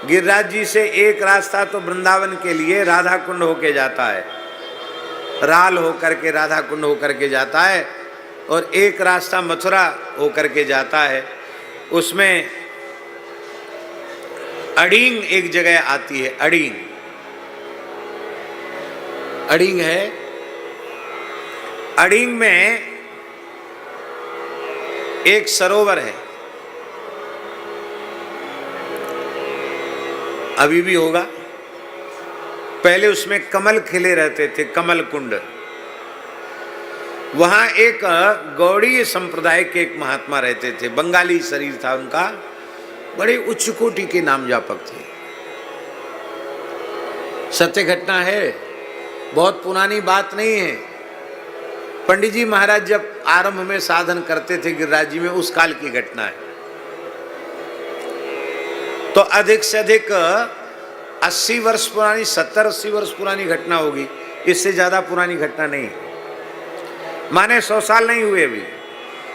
गिरिराज जी से एक रास्ता तो वृंदावन के लिए राधा कुंड होके जाता है, राल होकर के राधा कुंड होकर के जाता है, और एक रास्ता मथुरा होकर के जाता है। उसमें अड़ींग एक जगह आती है, अड़ींग, अड़ींग है। अड़ींग में एक सरोवर है, अभी भी होगा। पहले उसमें कमल खिले रहते थे, कमल कुंड। वहां एक गौड़ीय संप्रदाय के एक महात्मा रहते थे, बंगाली शरीर था उनका, बड़े उच्च कोटि के नाम जापक थे। सत्य घटना है, बहुत पुरानी बात नहीं है। पंडित जी महाराज जब आरंभ में साधन करते थे गिरिराज जी में, उस काल की घटना है। तो अधिक से अधिक 80 वर्ष पुरानी, 70-80 वर्ष पुरानी घटना होगी, इससे ज्यादा पुरानी घटना नहीं है। माने 100 साल नहीं हुए, अभी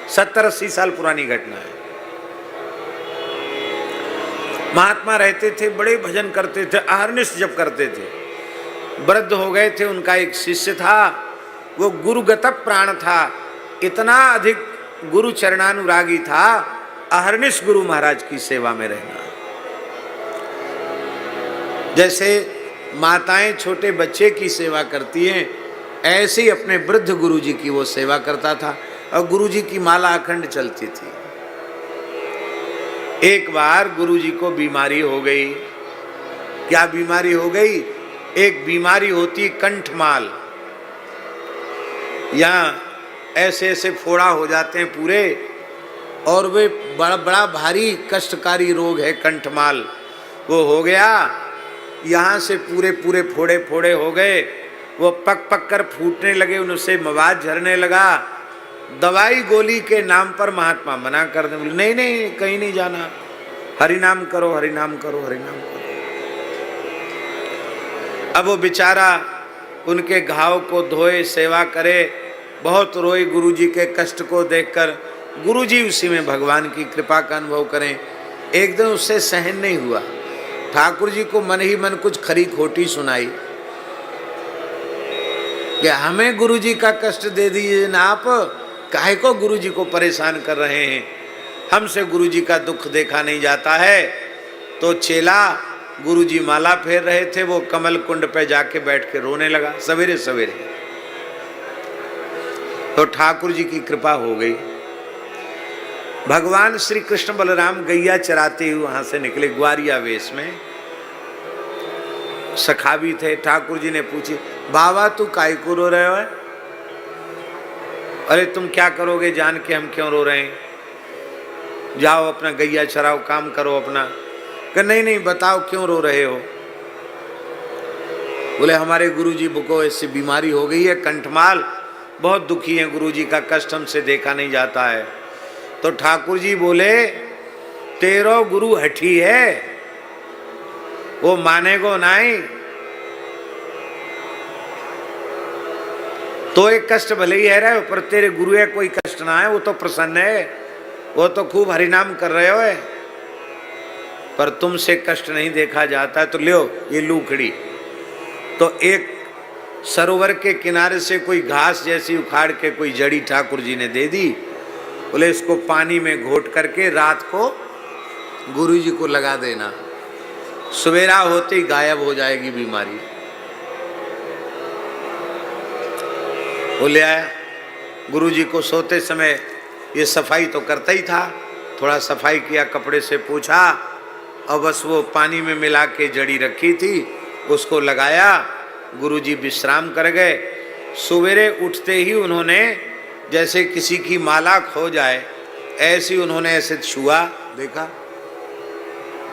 70-80 साल पुरानी घटना है। महात्मा रहते थे, बड़े भजन करते थे, अहर्निश जप करते थे। वृद्ध हो गए थे, उनका एक शिष्य था, वो गुरुगत प्राण था, इतना अधिक गुरु चरणानुरागी था, अहर्निश गुरु महाराज की सेवा में रहना। जैसे माताएं छोटे बच्चे की सेवा करती हैं, ऐसे ही अपने वृद्ध गुरु जी की वो सेवा करता था, और गुरु जी की माला अखंड चलती थी। एक बार गुरु जी को बीमारी हो गई। क्या बीमारी हो गई? एक बीमारी होती कंठमाल, यहाँ ऐसे ऐसे फोड़ा हो जाते हैं पूरे, और वे बड़ा बड़ा भारी कष्टकारी रोग है कंठमाल। वो हो गया, यहाँ से पूरे पूरे फोड़े फोड़े हो गए, वो पक पक कर फूटने लगे, उनसे मवाद झरने लगा। दवाई गोली के नाम पर महात्मा मना कर दे, बोले नहीं नहीं कहीं नहीं जाना, हरि नाम करो, हरि नाम करो, हरि नाम करो। अब वो बेचारा उनके घाव को धोए, सेवा करे, बहुत रोए गुरुजी के कष्ट को देखकर। गुरुजी उसी में भगवान की कृपा का अनुभव करें। एक दिन उससे सहन नहीं हुआ, ठाकुर जी को मन ही मन कुछ खरी खोटी सुनाई कि हमें गुरुजी का कष्ट दे दीजिए ना, आप काहे को गुरुजी को परेशान कर रहे हैं, हमसे गुरुजी का दुख देखा नहीं जाता है। तो चेला, गुरुजी माला फेर रहे थे, वो कमल कुंड पे जाके बैठ के रोने लगा सवेरे सवेरे। तो ठाकुर जी की कृपा हो गई। भगवान श्री कृष्ण बलराम गैया चराते हुए वहां से निकले ग्वारिया वेश में, सखा भी थे। ठाकुर जी ने पूछी, बाबा तू काहे को रो रहे हो? अरे तुम क्या करोगे जान के हम क्यों रो रहे हैं, जाओ अपना गैया चराओ, काम करो अपना। कि नहीं नहीं बताओ क्यों रो रहे हो? बोले हमारे गुरुजी को ऐसी बीमारी हो गई है कंठमाल, बहुत दुखी है, गुरुजी का कष्ट हमसे देखा नहीं जाता है। तो ठाकुर जी बोले तेरो गुरु हठी है, वो मानेगो नहीं, तो एक कष्ट भले ही है रहे, पर तेरे गुरु है कोई कष्ट ना है, वो तो प्रसन्न है, वो तो खूब हरिनाम कर रहे हो है, पर तुमसे कष्ट नहीं देखा जाता। तो लो ये लूखड़ी। तो एक सरोवर के किनारे से कोई घास जैसी उखाड़ के कोई जड़ी ठाकुर जी ने दे दी। बोले इसको पानी में घोट करके रात को गुरु जी को लगा देना, सवेरा होते ही गायब हो जाएगी बीमारी। बोले आया गुरु जी को सोते समय ये सफाई तो करता ही था, थोड़ा सफाई किया, कपड़े से पूछा, और बस वो पानी में मिला के जड़ी रखी थी उसको लगाया। गुरुजी विश्राम कर गए। सवेरे उठते ही उन्होंने जैसे किसी की माला खो जाए ऐसी उन्होंने ऐसे छुआ, देखा।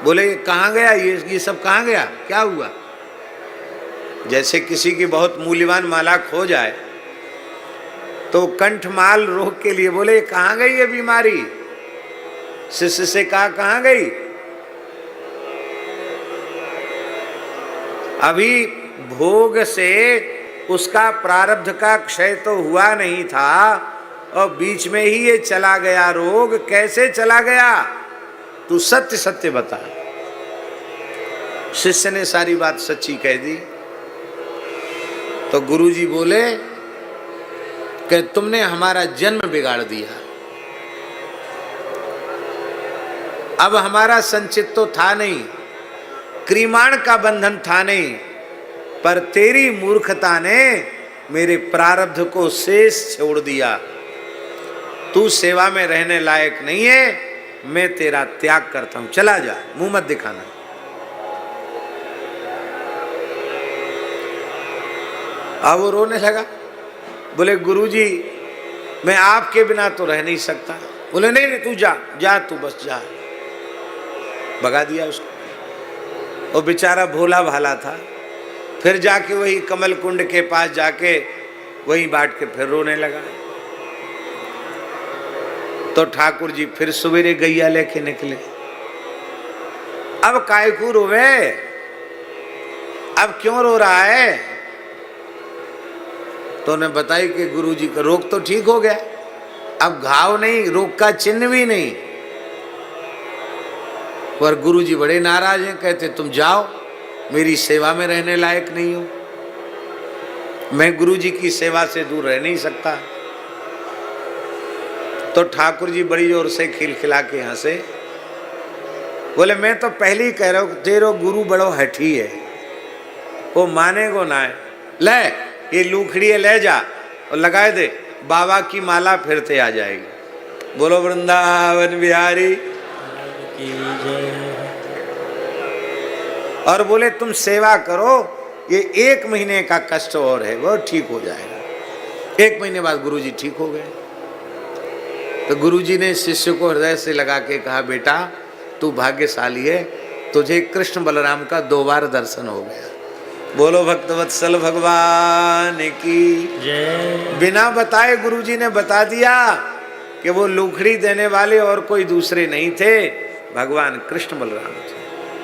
बोले कहाँ गया ये सब कहाँ गया, क्या हुआ? जैसे किसी की बहुत मूल्यवान माला खो जाए तो कंठमाल रोग के लिए बोले कहाँ गई ये बीमारी? शिष्य से कहा कहाँ गई? अभी भोग से उसका प्रारब्ध का क्षय तो हुआ नहीं था और बीच में ही ये चला गया रोग। कैसे चला गया? तू सत्य सत्य बता। शिष्य ने सारी बात सच्ची कह दी। तो गुरुजी बोले कि तुमने हमारा जन्म बिगाड़ दिया। अब हमारा संचित तो था नहीं, क्रीमाण का बंधन था नहीं, पर तेरी मूर्खता ने मेरे प्रारब्ध को शेष छोड़ दिया। तू सेवा में रहने लायक नहीं है, मैं तेरा त्याग करता हूं, चला जा, मुंह मत दिखाना। अब वो रोने लगा। बोले गुरुजी मैं आपके बिना तो रह नहीं सकता। बोले नहीं नहीं तू जा जा, तू बस जा। भगा दिया उसको। वो बेचारा भोला भाला था। फिर जाके वही कमल कुंड के पास जाके वहीं बैठ के फिर रोने लगा। तो ठाकुर जी फिर सवेरे गैया लेके निकले। अब काय को रोवे, अब क्यों रो रहा है? तो उन्हें बताई कि गुरुजी का रोग तो ठीक हो गया, अब घाव नहीं, रोग का चिन्ह भी नहीं। पर गुरुजी बड़े नाराज हैं, कहते तुम जाओ, मेरी सेवा में रहने लायक नहीं हो, मैं गुरुजी की सेवा से दूर रह नहीं सकता। तो ठाकुर जी बड़ी जोर से खिलखिला के हंसे। बोले मैं तो पहले ही कह रहा हूं तेरो गुरु बड़ो हठी है, वो मानेगो ना है। ले ये लूखड़ी ले जा और लगाए दे, बाबा की माला फिरते आ जाएगी। बोलो वृंदावन बिहारी की जय। और बोले तुम सेवा करो, ये 1 महीने का कष्ट और है, वो ठीक हो जाएगा। 1 महीने बाद गुरुजी ठीक हो गए। तो गुरुजी ने शिष्य को हृदय से लगा के कहा बेटा तू भाग्यशाली है, तुझे कृष्ण बलराम का 2 बार दर्शन हो गया। बोलो भक्तवत्सल भगवान की जय। बिना बताए गुरुजी ने बता दिया कि वो लूखड़ी देने वाले और कोई दूसरे नहीं थे, भगवान कृष्ण बलराम थे।